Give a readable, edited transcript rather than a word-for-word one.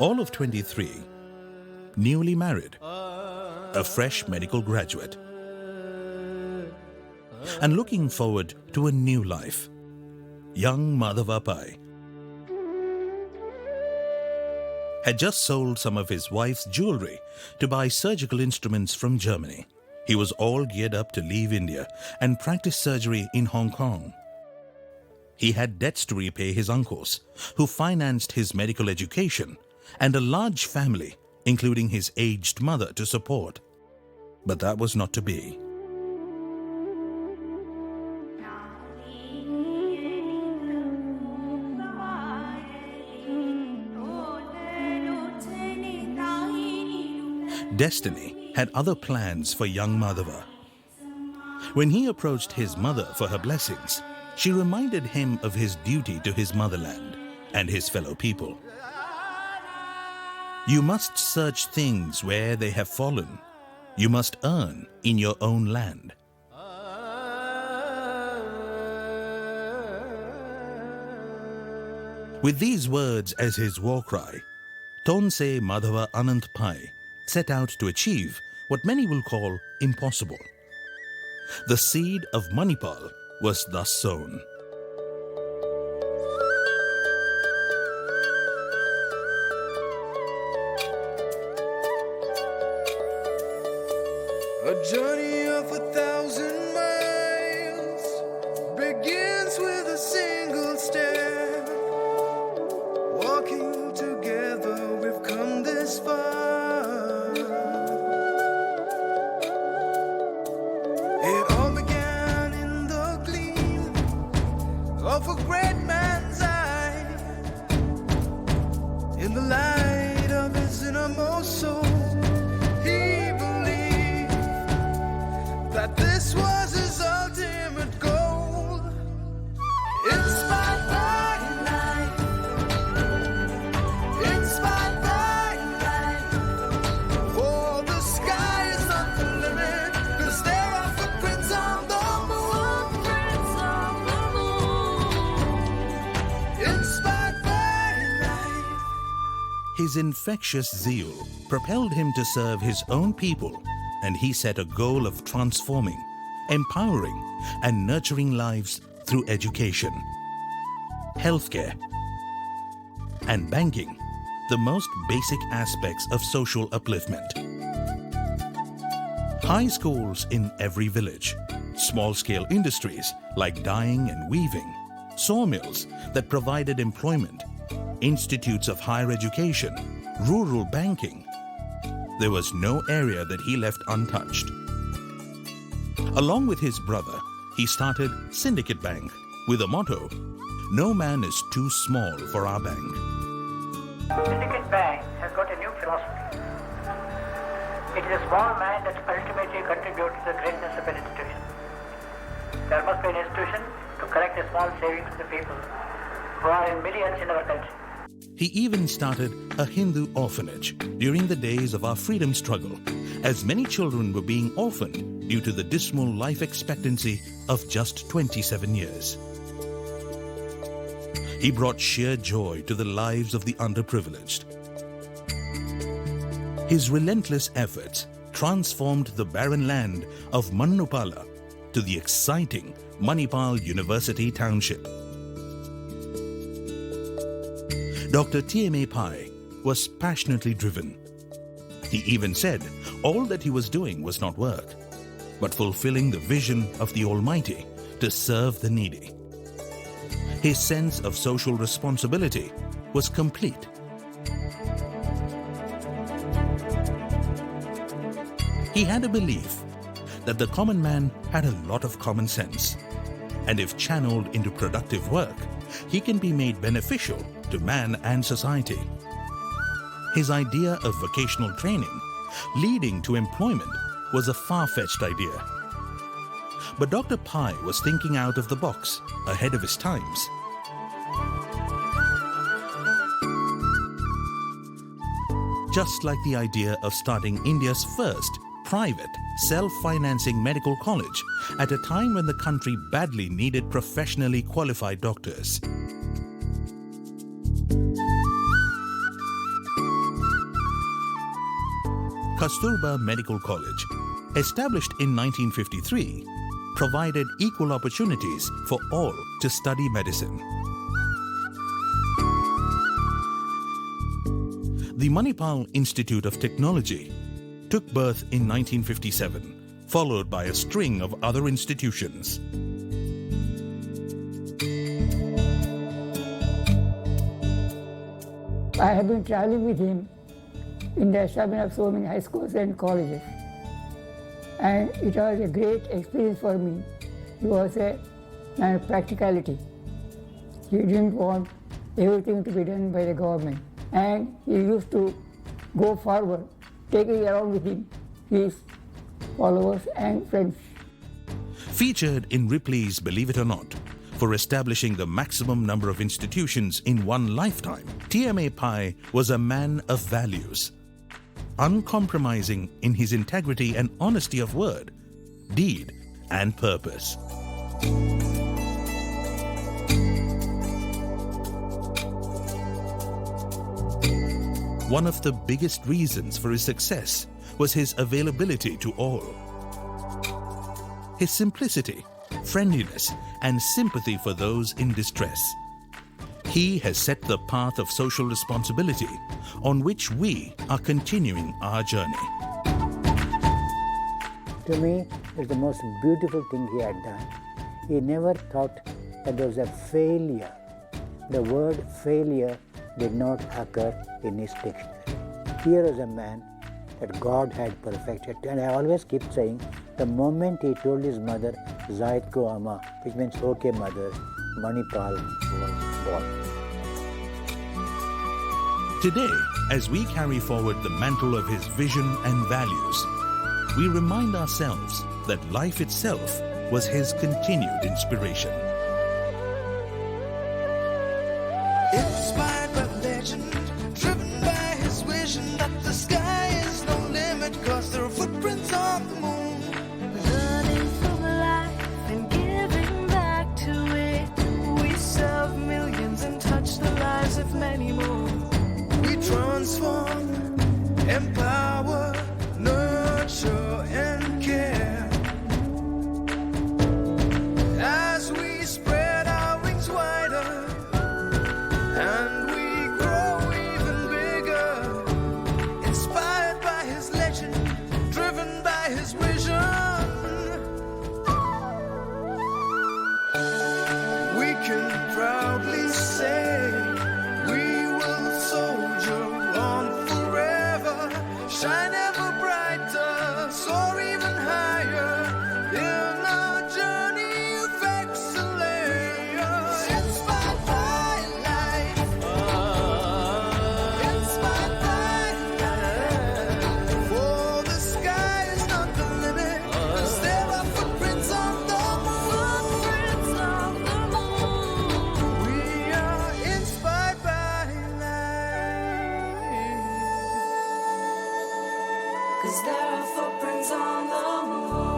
all of 23, newly married, a fresh medical graduate, and looking forward to a new life. Young Madhava Pai had just sold some of his wife's jewelry to buy surgical instruments from Germany. He was all geared up to leave India and practice surgery in Hong Kong. He had debts to repay his uncles, who financed his medical education, and a large family, including his aged mother, to support. But that was not to be. Destiny had other plans for young Madhava. When he approached his mother for her blessings, she reminded him of his duty to his motherland and his fellow people. You must search things where they have fallen. You must earn in your own land. With these words as his war cry, Tonse Madhava Ananth Pai set out to achieve what many will call impossible. The seed of Manipal was thus sown. A journey of 1,000 miles begins with a single step. Walking together, we've come this far. It all began in the gleam of a great man's eye, in the light of his innermost soul. He believed that this was his ultimate goal. Inspired by life, inspired by life, for the sky is not the limit, 'cause there are footprints on the moon, footprints on the moon. Inspired by life. His infectious zeal propelled him to serve his own people, and he set a goal of transforming, empowering, and nurturing lives through education, healthcare, and banking, the most basic aspects of social upliftment. High schools in every village, small-scale industries like dyeing and weaving, sawmills that provided employment, institutes of higher education, rural banking. There was no area that he left untouched. Along with his brother, he started Syndicate Bank with a motto, "No man is too small for our bank." Syndicate Bank has got a new philosophy. It is a small man that ultimately contributes to the greatness of an institution. There must be an institution to collect the small savings of the people who are in millions in our country. He even started a Hindu orphanage during the days of our freedom struggle, as many children were being orphaned due to the dismal life expectancy of just 27 years. He brought sheer joy to the lives of the underprivileged. His relentless efforts transformed the barren land of Mannupala to the exciting Manipal University Township. Dr. T.M.A. Pai was passionately driven. He even said all that he was doing was not work, but fulfilling the vision of the Almighty to serve the needy. His sense of social responsibility was complete. He had a belief that the common man had a lot of common sense, and if channeled into productive work, he can be made beneficial to man and society. His idea of vocational training leading to employment was a far-fetched idea. But Dr. Pai was thinking out of the box, ahead of his times. Just like the idea of starting India's first private, self-financing medical college at a time when the country badly needed professionally qualified doctors. Kasturba Medical College, established in 1953, provided equal opportunities for all to study medicine. The Manipal Institute of Technology took birth in 1957, followed by a string of other institutions. I have been traveling with him in the establishment of so many high schools and colleges. And it was a great experience for me. He was a man of practicality. He didn't want everything to be done by the government. And he used to go forward, taking around with him his followers and friends. Featured in Ripley's Believe It or Not, for establishing the maximum number of institutions in one lifetime, TMA Pai was a man of values, uncompromising in his integrity and honesty of word, deed, and purpose. One of the biggest reasons for his success was his availability to all. His simplicity, friendliness, and sympathy for those in distress. He has set the path of social responsibility on which we are continuing our journey. To me, it's the most beautiful thing he had done. He never thought that there was a failure. The word failure did not occur in his dictionary. Here is a man that God had perfected. And I always keep saying, the moment he told his mother, Zayat ko ama, which means okay mother, Manipal was born. Today, as we carry forward the mantle of his vision and values, we remind ourselves that life itself was his continued inspiration. Inspired by legend, driven by his vision that the sky is no limit, cause there are footprints on the moon. Learning from life and giving back to it. We serve millions and touch the lives of many more. We transform, empower, nurture, and care. As we spread our wings wider, and we grow even bigger, inspired by his legend, driven by his vision. We can proudly say we will soldier on forever, shine ever brighter, soar even higher in our journey of excellence. Inspired by life, inspired by life. For the sky is not the limit, 'cause there are footprints on the moon. Footprints on the moon. We are inspired by life. 'Cause there are footprints on the moon.